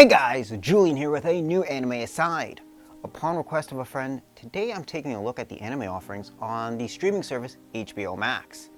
Hey guys, Julian here with a new anime aside. Upon request of a friend, today I'm taking a look at the anime offerings on the streaming service HBO Max.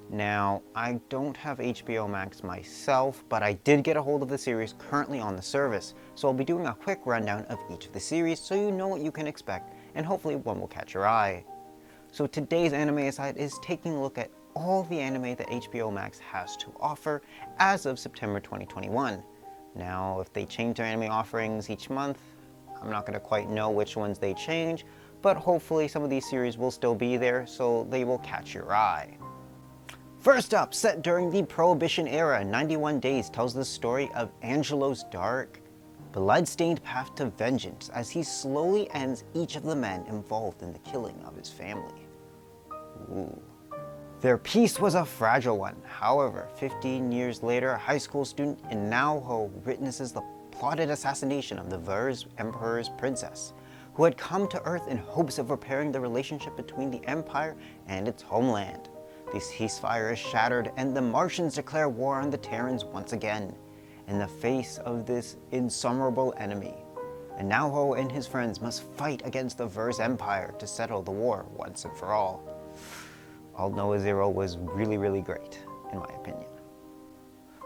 Now, I don't have HBO Max myself, but I did get a hold of the series currently on the service, so I'll be doing a quick rundown of each of the series so you know what you can expect, and hopefully one will catch your eye. So today's anime aside is taking a look at all the anime that HBO Max has to offer as of September 2021. Now, if they change their anime offerings each month, I'm not going to quite know which ones they change, but hopefully some of these series will still be there, so they will catch your eye. First up, set during the Prohibition era, 91 Days tells the story of Angelo's dark, blood-stained path to vengeance as he slowly ends each of the men involved in the killing of his family. Ooh. Their peace was a fragile one. However, 15 years later, a high school student in Naoho witnesses the plotted assassination of the Ver's Emperor's princess, who had come to Earth in hopes of repairing the relationship between the Empire and its homeland. The ceasefire is shattered, and the Martians declare war on the Terrans once again, in the face of this insuperable enemy. And Naoho and his friends must fight against the Ver's Empire to settle the war once and for all. Aldnoah.Zero was really great, in my opinion.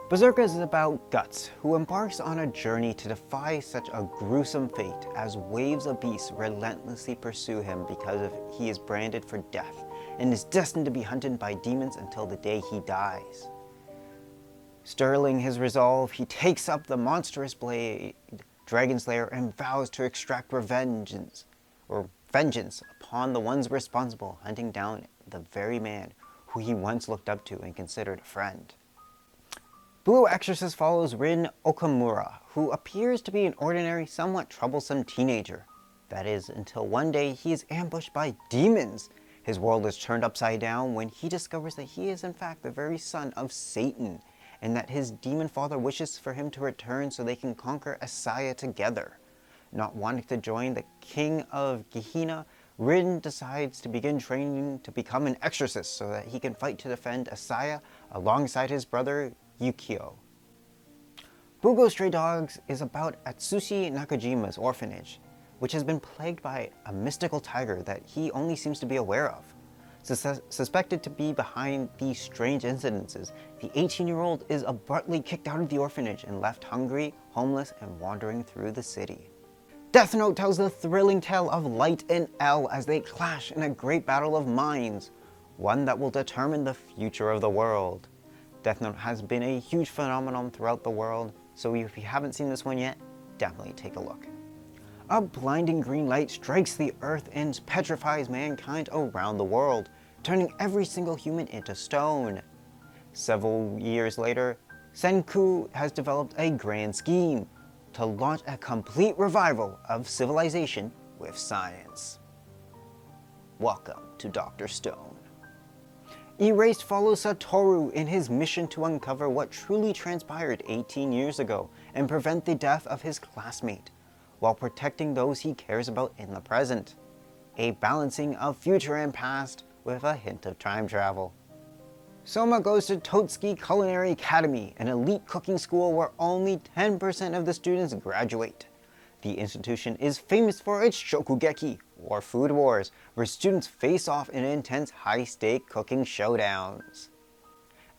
Berserk is about Guts, who embarks on a journey to defy such a gruesome fate as waves of beasts relentlessly pursue him because he is branded for death and is destined to be hunted by demons until the day he dies. Sterling his resolve, he takes up the monstrous blade, Dragon Slayer, and vows to extract vengeance upon the ones responsible, hunting down the very man who he once looked up to and considered a friend. Blue Exorcist follows Rin Okamura, who appears to be an ordinary, somewhat troublesome teenager. That is, until one day he is ambushed by demons. His world is turned upside down when he discovers that he is in fact the very son of Satan, and that his demon father wishes for him to return so they can conquer Asaya together. Not wanting to join the king of Gehenna, Rin decides to begin training to become an exorcist so that he can fight to defend Asaya alongside his brother Yukio. Bungo Stray Dogs is about Atsushi Nakajima's orphanage, which has been plagued by a mystical tiger that he only seems to be aware of. Suspected to be behind these strange incidences, the 18-year-old is abruptly kicked out of the orphanage and left hungry, homeless, and wandering through the city. Death Note tells the thrilling tale of Light and L as they clash in a great battle of minds, one that will determine the future of the world. Death Note has been a huge phenomenon throughout the world, so if you haven't seen this one yet, definitely take a look. A blinding green light strikes the earth and petrifies mankind around the world, turning every single human into stone. Several years later, Senku has developed a grand scheme to launch a complete revival of civilization with science. Welcome to Dr. Stone. Erased follows Satoru in his mission to uncover what truly transpired 18 years ago and prevent the death of his classmate, while protecting those he cares about in the present. A balancing of future and past with a hint of time travel. Soma goes to Totsuki Culinary Academy, an elite cooking school where only 10% of the students graduate. The institution is famous for its shokugeki, or food wars, where students face off in intense high-stake cooking showdowns.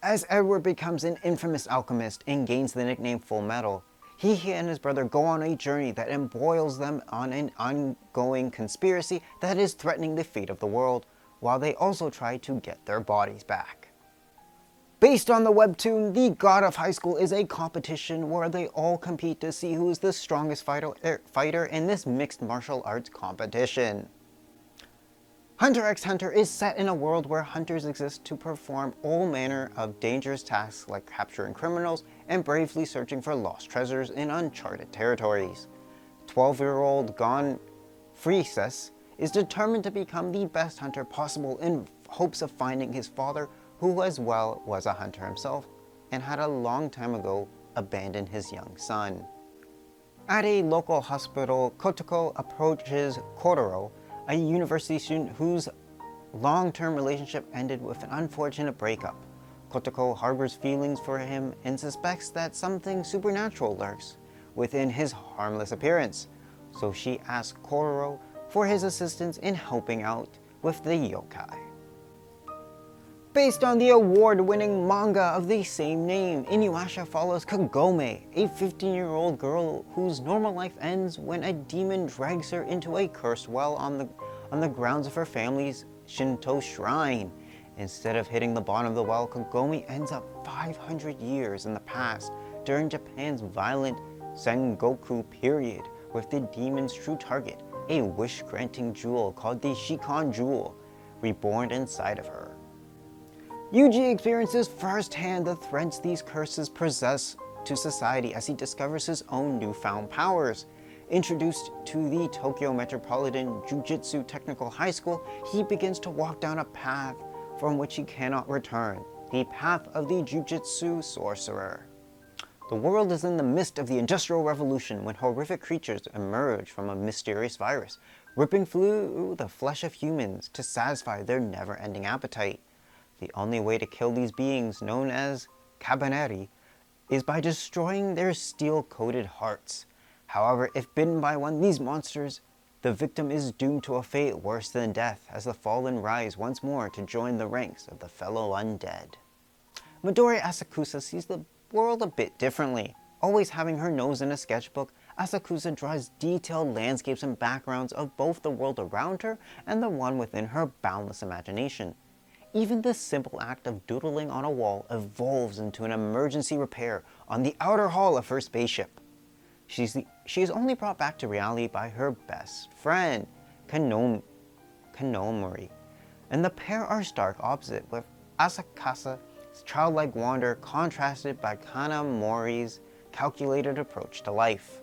As Edward becomes an infamous alchemist and gains the nickname Fullmetal, he and his brother go on a journey that embroils them on an ongoing conspiracy that is threatening the fate of the world, while they also try to get their bodies back. Based on the webtoon, the God of High School is a competition where they all compete to see who is the strongest fighter in this mixed martial arts competition. HunterXHunter is set in a world where hunters exist to perform all manner of dangerous tasks like capturing criminals and bravely searching for lost treasures in uncharted territories. 12-year-old Gon Freesus is determined to become the best hunter possible in hopes of finding his father, who as well was a hunter himself and had a long time ago abandoned his young son. At a local hospital, Kotoko approaches Kotaro, a university student whose long-term relationship ended with an unfortunate breakup. Kotoko harbors feelings for him and suspects that something supernatural lurks within his harmless appearance, so she asks Kororo for his assistance in helping out with the yokai. Based on the award-winning manga of the same name, InuYasha follows Kagome, a 15-year-old girl whose normal life ends when a demon drags her into a cursed well on the grounds of her family's Shinto shrine. Instead of hitting the bottom of the well, Kagome ends up 500 years in the past during Japan's violent Sengoku period, with the demon's true target, a wish-granting jewel called the Shikon Jewel, reborn inside of her. Yuji experiences firsthand the threats these curses possess to society as he discovers his own newfound powers. Introduced to the Tokyo Metropolitan JuJuTsu Technical High School, he begins to walk down a path from which he cannot return, the path of the JuJuTsu sorcerer. The world is in the midst of the Industrial Revolution when horrific creatures emerge from a mysterious virus, ripping through the flesh of humans to satisfy their never-ending appetite. The only way to kill these beings, known as Kabaneri, is by destroying their steel-coated hearts. However, if bitten by one of these monsters, the victim is doomed to a fate worse than death as the fallen rise once more to join the ranks of the fellow undead. Midori Asakusa sees the world a bit differently. Always having her nose in a sketchbook, Asakusa draws detailed landscapes and backgrounds of both the world around her and the one within her boundless imagination. Even the simple act of doodling on a wall evolves into an emergency repair on the outer hull of her spaceship. She is only brought back to reality by her best friend, Kanomori, and the pair are stark opposite, with Asakasa's childlike wonder contrasted by Kanomori's calculated approach to life.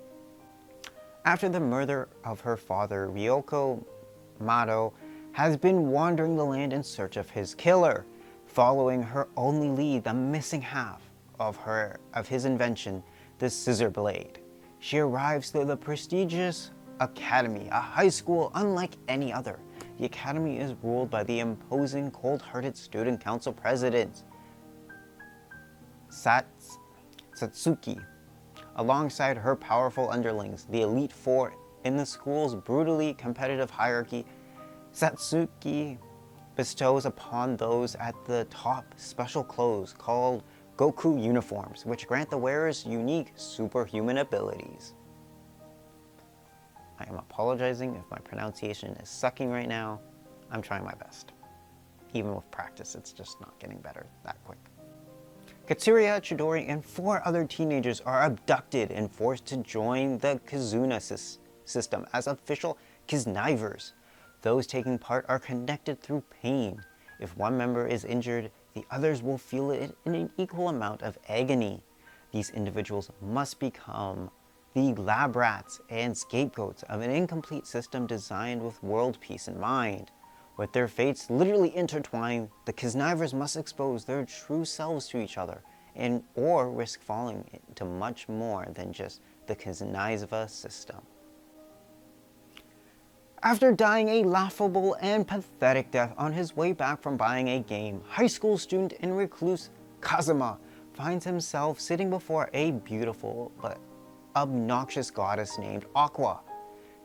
After the murder of her father, Ryoko Mado has been wandering the land in search of his killer, following her only lead, the missing half of his invention, the scissor blade. She arrives to the prestigious Academy, a high school unlike any other. The Academy is ruled by the imposing, cold-hearted student council president, Satsuki, alongside her powerful underlings, the Elite Four. In the school's brutally competitive hierarchy, Satsuki bestows upon those at the top special clothes called Goku uniforms, which grant the wearers unique superhuman abilities. I am apologizing if my pronunciation is sucking right now. I'm trying my best. Even with practice, it's just not getting better that quick. Katsuya, Chidori, and 4 other teenagers are abducted and forced to join the Kizuna system as official KiznAivers. Those taking part are connected through pain. If one member is injured, the others will feel it in an equal amount of agony. These individuals must become the lab rats and scapegoats of an incomplete system designed with world peace in mind. With their fates literally intertwined, the KiznAivers must expose their true selves to each other, or risk falling into much more than just the KiznAiver system. After dying a laughable and pathetic death on his way back from buying a game, high school student and recluse Kazuma finds himself sitting before a beautiful but obnoxious goddess named Aqua.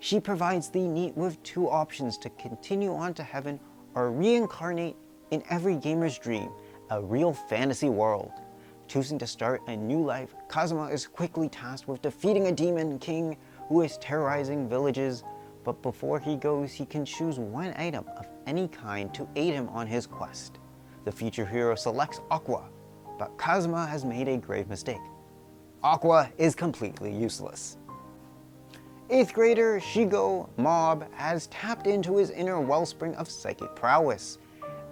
She provides the NEET with 2 options to continue on to heaven or reincarnate in every gamer's dream, a real fantasy world. Choosing to start a new life, Kazuma is quickly tasked with defeating a demon king who is terrorizing villages. But before he goes, he can choose one item of any kind to aid him on his quest. The future hero selects Aqua, but Kazuma has made a grave mistake. Aqua is completely useless. 8th grader Shigo Mob has tapped into his inner wellspring of psychic prowess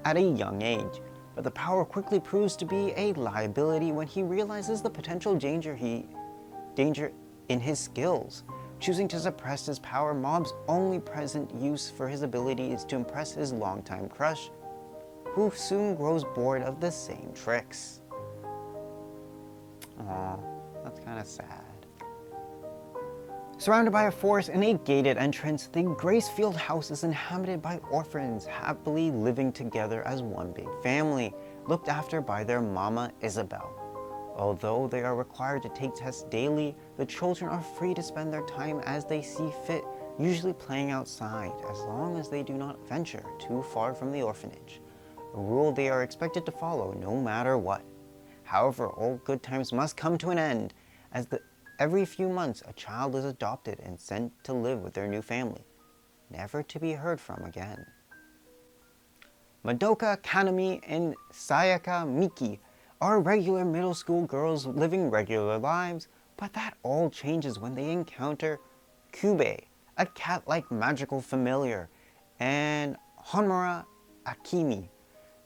at a young age, but the power quickly proves to be a liability when he realizes the potential danger in his skills. Choosing to suppress his power, Mob's only present use for his ability is to impress his longtime crush, who soon grows bored of the same tricks. Aw, that's kind of sad. Surrounded by a forest and a gated entrance, the Gracefield house is inhabited by orphans happily living together as one big family, looked after by their mama Isabel. Although they are required to take tests daily, the children are free to spend their time as they see fit, usually playing outside, as long as they do not venture too far from the orphanage, a rule they are expected to follow no matter what. However, all good times must come to an end, as every few months a child is adopted and sent to live with their new family, never to be heard from again. Madoka Kanami and Sayaka Miki are regular middle school girls living regular lives, but that all changes when they encounter Kube, a cat-like magical familiar, and Honmura Akimi,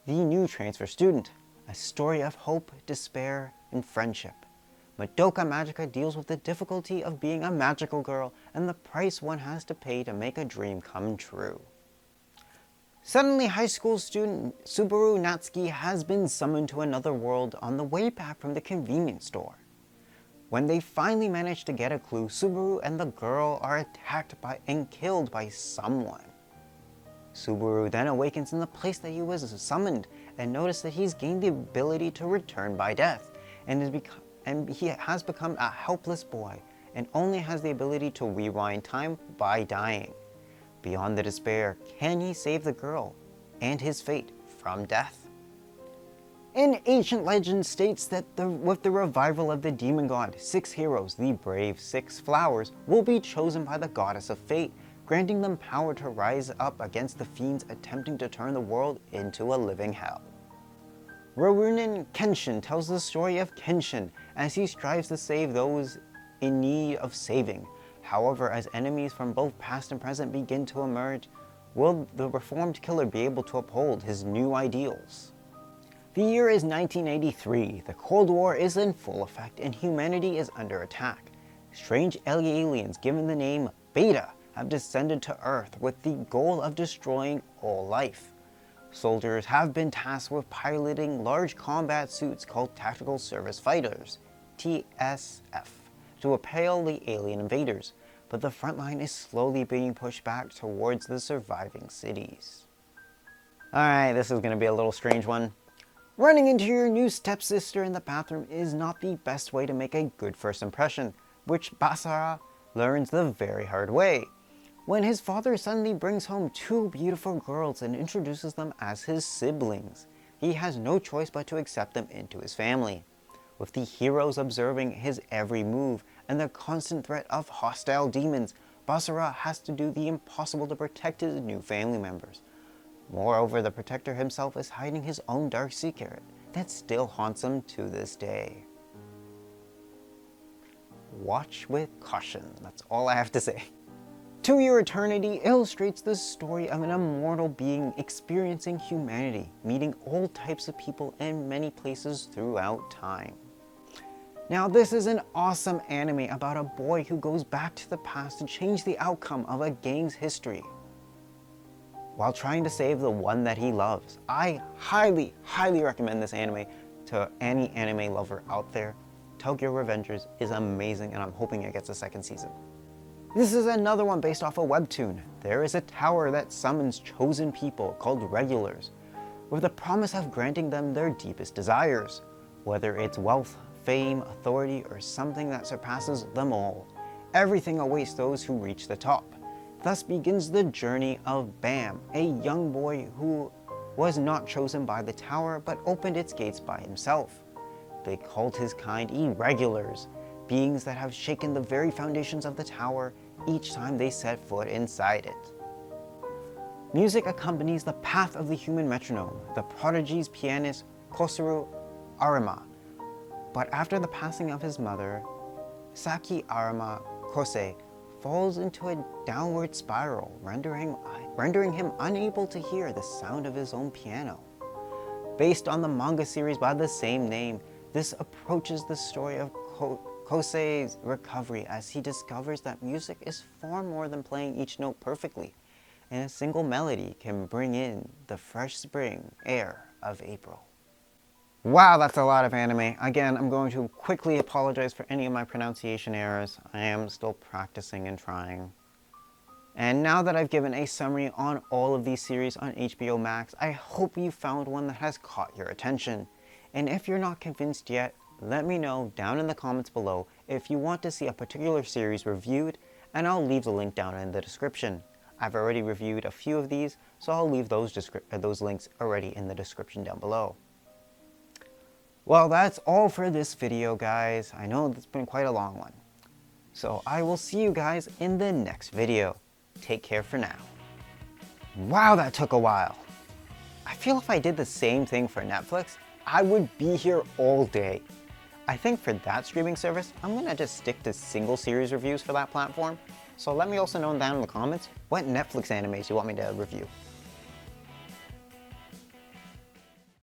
the new transfer student, a story of hope, despair, and friendship. Madoka Magica deals with the difficulty of being a magical girl and the price one has to pay to make a dream come true. Suddenly, high school student Subaru Natsuki has been summoned to another world on the way back from the convenience store. When they finally manage to get a clue, Subaru and the girl are attacked by and killed by someone. Subaru then awakens in the place that he was summoned and notices that he's gained the ability to return by death, and he has become a helpless boy and only has the ability to rewind time by dying. Beyond the despair, can he save the girl and his fate from death? An ancient legend states that with the revival of the demon god, 6 heroes, the brave 6 flowers, will be chosen by the goddess of fate, granting them power to rise up against the fiends attempting to turn the world into a living hell. Rurouni Kenshin tells the story of Kenshin as he strives to save those in need of saving. However, as enemies from both past and present begin to emerge, will the reformed killer be able to uphold his new ideals? The year is 1983, the Cold War is in full effect and humanity is under attack. Strange aliens given the name Beta have descended to Earth with the goal of destroying all life. Soldiers have been tasked with piloting large combat suits called Tactical Service Fighters, TSF, to repel the alien invaders, but the front line is slowly being pushed back towards the surviving cities. Alright, this is going to be a little strange one. Running into your new stepsister in the bathroom is not the best way to make a good first impression, which Basara learns the very hard way, when his father suddenly brings home 2 beautiful girls and introduces them as his siblings. He has no choice but to accept them into his family. With the heroes observing his every move and the constant threat of hostile demons, Basara has to do the impossible to protect his new family members. Moreover, the protector himself is hiding his own dark secret that still haunts him to this day. Watch with caution, that's all I have to say. To Your Eternity illustrates the story of an immortal being experiencing humanity, meeting all types of people in many places throughout time. Now, this is an awesome anime about a boy who goes back to the past to change the outcome of a gang's history, while trying to save the one that he loves. I highly, highly recommend this anime to any anime lover out there. Tokyo Revengers is amazing and I'm hoping it gets a 2nd season. This is another one based off a webtoon. There is a tower that summons chosen people called regulars, with the promise of granting them their deepest desires, whether it's wealth, fame, authority, or something that surpasses them all. Everything awaits those who reach the top. Thus begins the journey of Bam, a young boy who was not chosen by the tower but opened its gates by himself. They called his kind irregulars, beings that have shaken the very foundations of the tower each time they set foot inside it. Music accompanies the path of the human metronome, the prodigy's pianist Kosuru Arima. But after the passing of his mother, Saki Arima Kose falls into a downward spiral, rendering him unable to hear the sound of his own piano. Based on the manga series by the same name, this approaches the story of Kose's recovery as he discovers that music is far more than playing each note perfectly, and a single melody can bring in the fresh spring air of April. Wow, that's a lot of anime. Again, I'm going to quickly apologize for any of my pronunciation errors. I am still practicing and trying. And now that I've given a summary on all of these series on HBO Max, I hope you found one that has caught your attention. And if you're not convinced yet, let me know down in the comments below if you want to see a particular series reviewed, and I'll leave the link down in the description. I've already reviewed a few of these, so I'll leave those links already in the description down below. Well, that's all for this video, guys. I know it's been quite a long one. So I will see you guys in the next video. Take care for now. Wow, that took a while. I feel if I did the same thing for Netflix, I would be here all day. I think for that streaming service, I'm gonna just stick to single series reviews for that platform. So let me also know down in the comments what Netflix animes you want me to review.